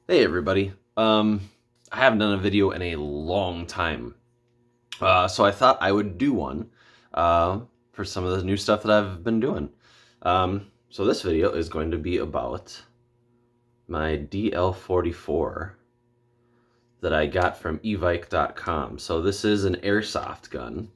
Hey everybody. I haven't done a video in a long time. So I thought I would do one for some of the new stuff that I've been doing. So this video is going to be about my DL44 that I got from Evike.com. So this is an airsoft gun.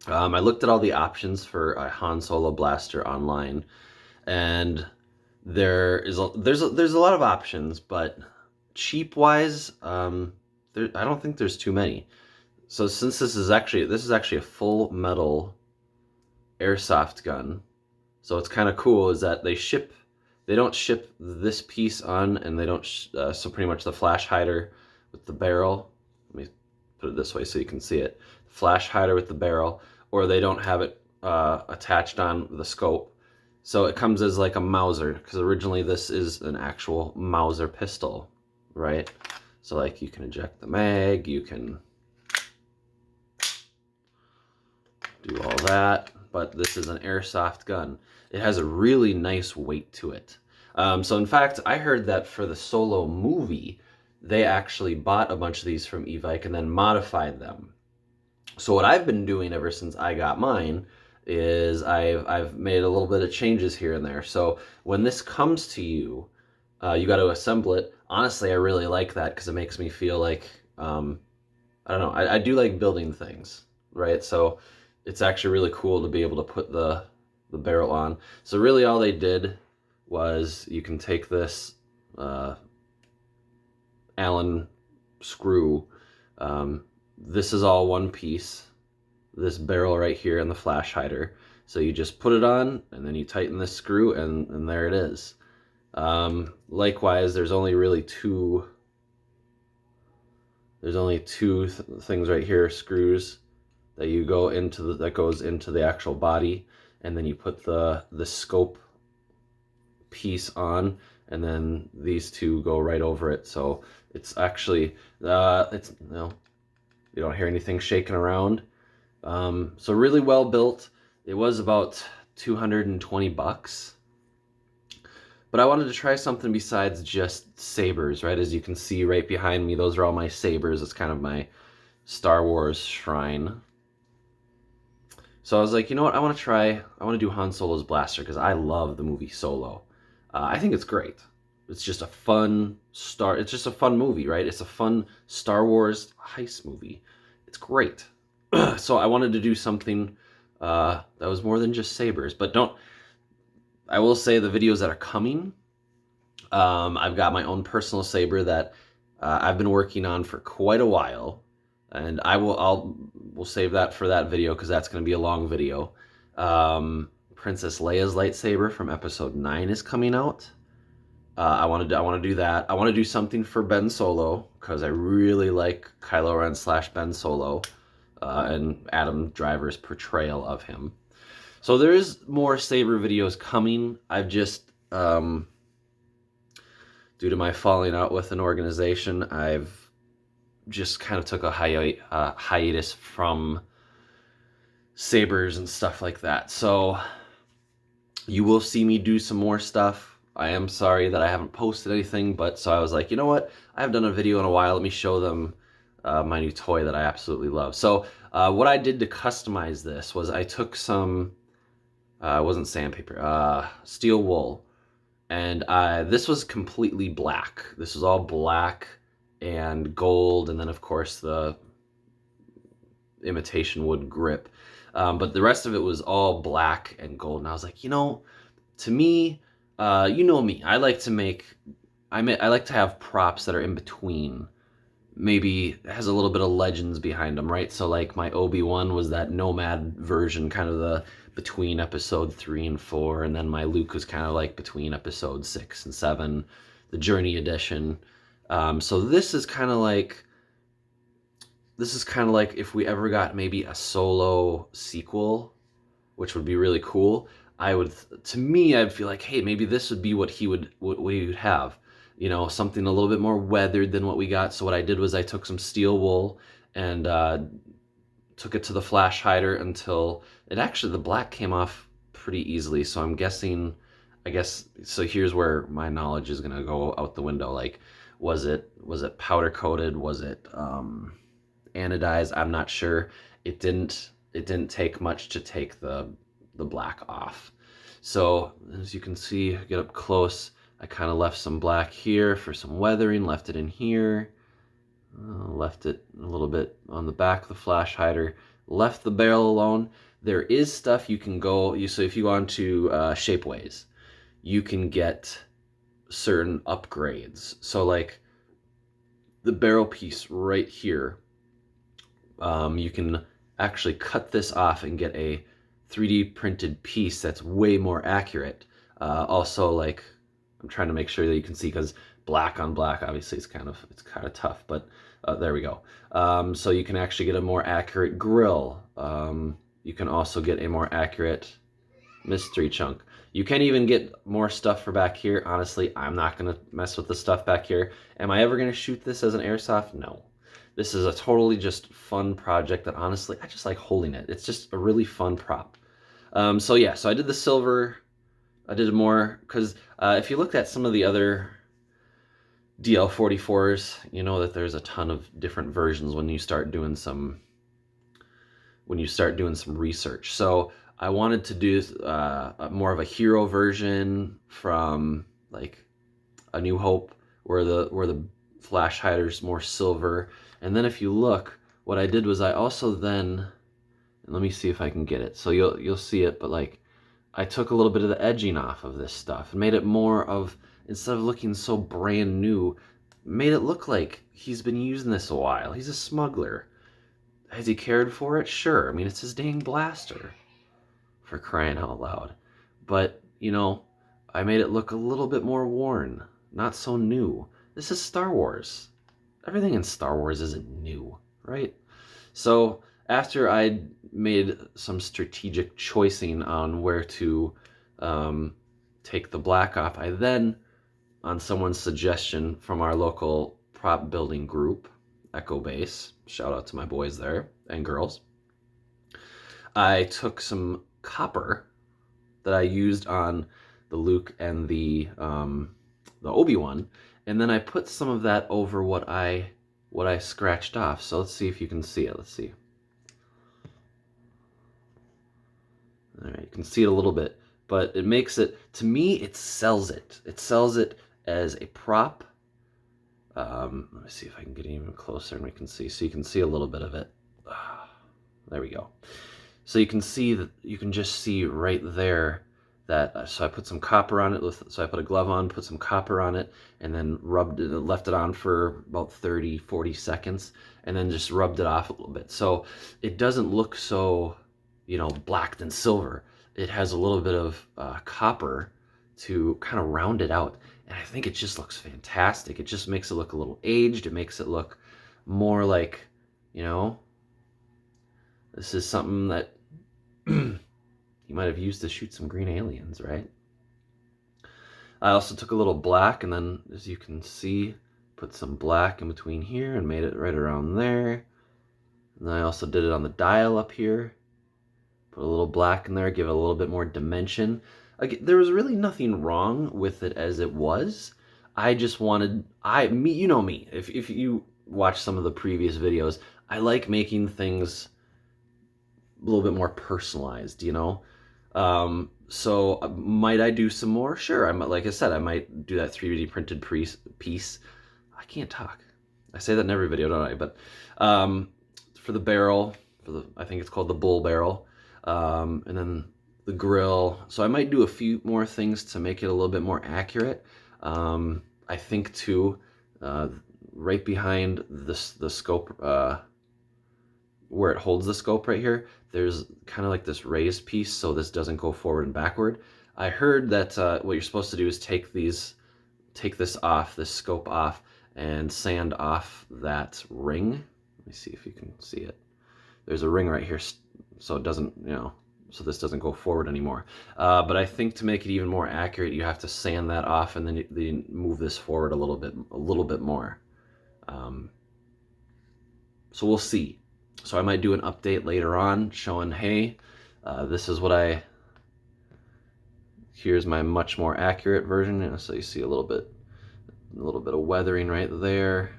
I looked at all the options for a Han Solo blaster online, and there's a lot of options, but cheap wise, I don't think there's too many. So since this is actually a full metal airsoft gun, so it's kind of cool is that they don't ship this piece on, and they don't so pretty much the flash hider with the barrel. Let me put it this way so you can see it. Flash hider with the barrel, or they don't have it attached on the scope. So it comes as like a Mauser, because originally this is an actual Mauser pistol, right? So like you can eject the mag, you can do all that, but this is an airsoft gun. It has a really nice weight to it. So in fact, I heard that for the Solo movie, they actually bought a bunch of these from Evike and then modified them. So what I've been doing ever since I got mine is I've made a little bit of changes here and there. So when this comes to you, you got to assemble it. Honestly, I really like that because it makes me feel like I don't know. I do like building things, right? So it's actually really cool to be able to put the barrel on. So really, all they did was you can take this Allen screw. This is all one piece. This barrel right here and the flash hider. So you just put it on, and then you tighten this screw, and there it is. Likewise, there's only really two. There's only two things right here, screws that you go into that goes into the actual body, and then you put the scope piece on, and then these two go right over it. So it's actually it's you don't hear anything shaking around. So really well built. It was about $220. But I wanted to try something besides just sabers, right? As you can see right behind me, those are all my sabers. It's kind of my Star Wars shrine. So I was like, you know what? I want to do Han Solo's blaster because I love the movie Solo. I think it's great. It's just a fun movie, right? It's a fun Star Wars heist movie. It's great. So I wanted to do something that was more than just sabers. But I will say the videos that are coming, I've got my own personal saber that I've been working on for quite a while, and we'll save that for that video because that's going to be a long video. Princess Leia's lightsaber from Episode 9 is coming out. I want to do that. I want to do something for Ben Solo because I really like Kylo Ren / Ben Solo, and Adam Driver's portrayal of him. So there is more saber videos coming. I've just, due to my falling out with an organization, I've just kind of took a hiatus from sabers and stuff like that. So you will see me do some more stuff. I am sorry that I haven't posted anything, but so I was like, you know what? I haven't done a video in a while. Let me show them my new toy that I absolutely love. So what I did to customize this was I took some, it wasn't sandpaper, steel wool. And this was completely black. This was all black and gold, and then of course the imitation wood grip. But the rest of it was all black and gold. And I was like, to me, you know me, I like to have props that are in between. Maybe it has a little bit of legends behind them, right? So like my Obi-Wan was that nomad version, kind of the between episode 3 and 4, and then my Luke was kind of like between episode 6 and 7, the Journey edition. So this is kind of like if we ever got maybe a Solo sequel, which would be really cool. I'd feel like, hey, maybe this would be what he would have. Something a little bit more weathered than what we got. So what I did was I took some steel wool and took it to the flash hider until the black came off pretty easily. So I'm guessing I guess, so here's where my knowledge is gonna go out the window. Like, was it powder coated? Was it anodized? I'm not sure. It didn't take much to take the black off. So as you can see, get up close, I kind of left some black here for some weathering, left it in here, left it a little bit on the back of the flash hider, left the barrel alone. There is stuff you can go, so if you go onto Shapeways, you can get certain upgrades. So like the barrel piece right here, you can actually cut this off and get a 3D printed piece that's way more accurate. Also, like, I'm trying to make sure that you can see, because black on black obviously it's kind of tough, but there we go. So you can actually get a more accurate grill. You can also get a more accurate mystery chunk. You can even get more stuff for back here. Honestly, I'm not gonna mess with the stuff back here. Am I ever gonna shoot this as an airsoft? No. This is a totally just fun project that honestly, I just like holding it. It's just a really fun prop. So yeah, so I did the silver. I did more, because if you looked at some of the other DL44s, you know that there's a ton of different versions when you start doing some research. So I wanted to do more of a hero version from like A New Hope, where the flash hider's more silver. And then if you look, what I did was I also then, and let me see if I can get it. So you'll see it, but like I took a little bit of the edging off of this stuff and made it more of, instead of looking so brand new, made it look like he's been using this a while. He's a smuggler. Has he cared for it? Sure. I mean, it's his dang blaster, for crying out loud. But, you know, I made it look a little bit more worn, not so new. This is Star Wars. Everything in Star Wars isn't new, right? So after I made some strategic choicing on where to take the black off, I then, on someone's suggestion from our local prop building group, Echo Base, shout out to my boys there and girls, I took some copper that I used on the Luke and the Obi-Wan, and then I put some of that over what I scratched off. So let's see if you can see it. Let's see. All right, you can see it a little bit, but it makes it, to me, it sells it. It sells it as a prop. Let me see if I can get even closer and we can see. So you can see a little bit of it. There we go. So you can see that, you can just see right there that, so I put some copper on it. So I put a glove on, put some copper on it, and then rubbed it, left it on for about 30, 40 seconds, and then just rubbed it off a little bit. So it doesn't look so, you know, black than silver. It has a little bit of copper to kind of round it out. And I think it just looks fantastic. It just makes it look a little aged. It makes it look more like, you know, this is something that you might have used to shoot some green aliens, right? I also took a little black, and then, as you can see, put some black in between here and made it right around there. And then I also did it on the dial up here. Put a little black in there, give it a little bit more dimension. Again, there was really nothing wrong with it as it was. I just wanted, you know me, if you watch some of the previous videos, I like making things a little bit more personalized, you know? So might I do some more? Sure. Like I said, I might do that 3D printed piece. I can't talk. I say that in every video, don't I? But for the barrel, I think it's called the bull barrel, and then the grill. So I might do a few more things to make it a little bit more accurate. I think too, right behind the scope, where it holds the scope right here, there's kind of like this raised piece, so this doesn't go forward and backward. I heard that what you're supposed to do is take this off, this scope off, and sand off that ring. Let me see if you can see it. There's a ring right here, so it doesn't, you know, so this doesn't go forward anymore. But I think to make it even more accurate, you have to sand that off, and then you move this forward a little bit more. So we'll see. So I might do an update later on showing, hey, this is what I Here's my much more accurate version. So you see a little bit of weathering right there.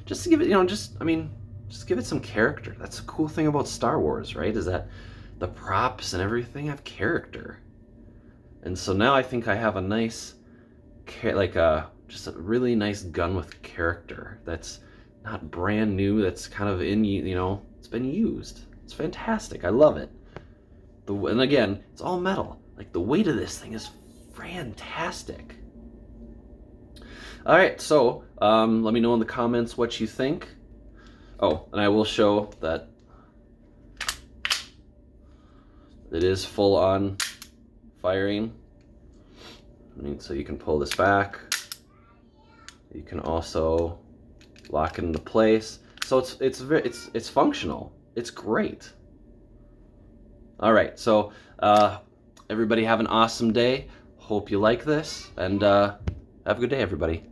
Just to give it, just give it some character. That's the cool thing about Star Wars, right? Is that the props and everything have character. And so now I think I have a nice, just a really nice gun with character. That's not brand new. That's kind of it's been used. It's fantastic. I love it. And again, it's all metal. Like, the weight of this thing is fantastic. All right, so let me know in the comments what you think. Oh, and I will show that it is full on firing. So you can pull this back. You can also lock it into place. So it's functional. It's great. All right, so everybody have an awesome day. Hope you like this, and have a good day, everybody.